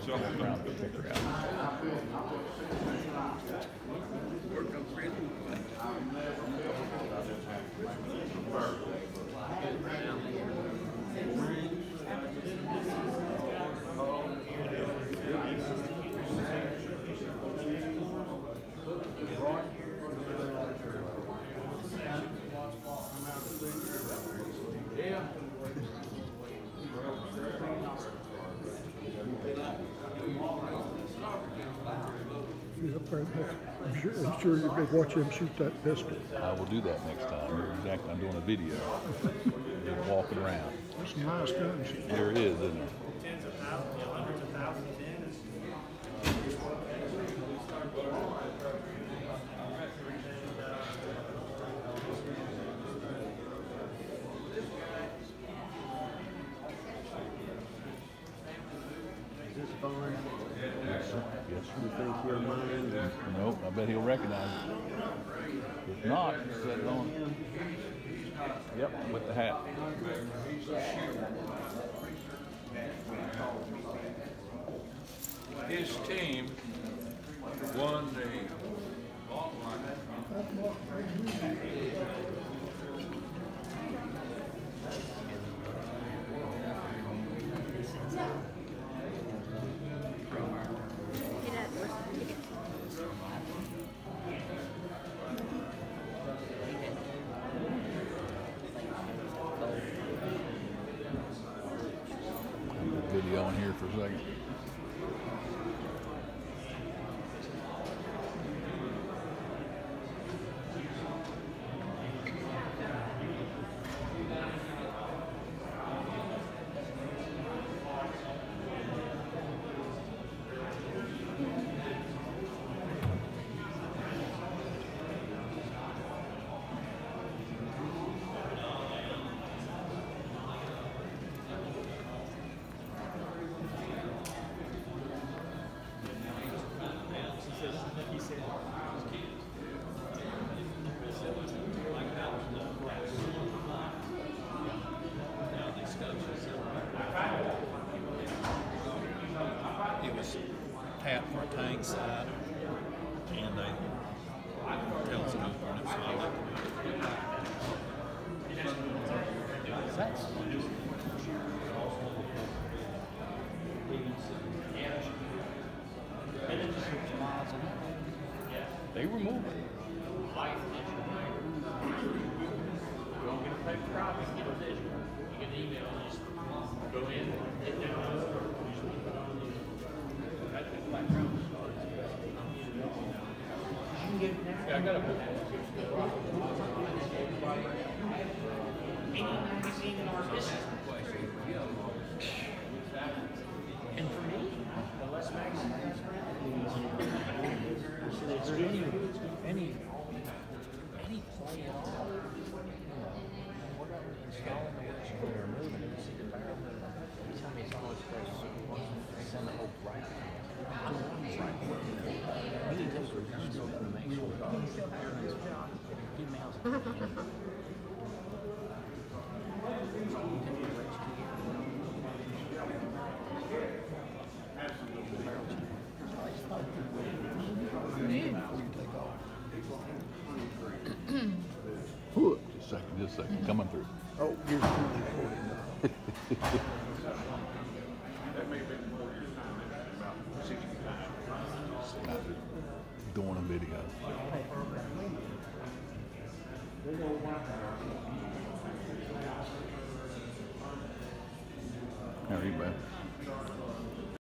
Around the picker out. I'm sure you could watch him shoot that pistol. I will do that next time. Exactly. I'm doing a video. Just walking around. There's some nice guns. There is, isn't there? Tens of thousands, hundreds of thousands Is this fine? Yes, sir. Yes, You sir. think you're mine? Nope, I bet he'll recognize it. If not, set it on. Yep, with the hat. His team won the Video on here for a second. It was tapped for a tank side, and they telescope on it, so I looked They were moving. I got a And for me, the less magazines is there any play at all? What about installing the works when they're moving? You see the barrel moving. You tell me it's always supposed to send the whole right. We need to take a review to make sure the females. Just a second, coming through. Oh, here's the recording. Doing a video. How are you, bud?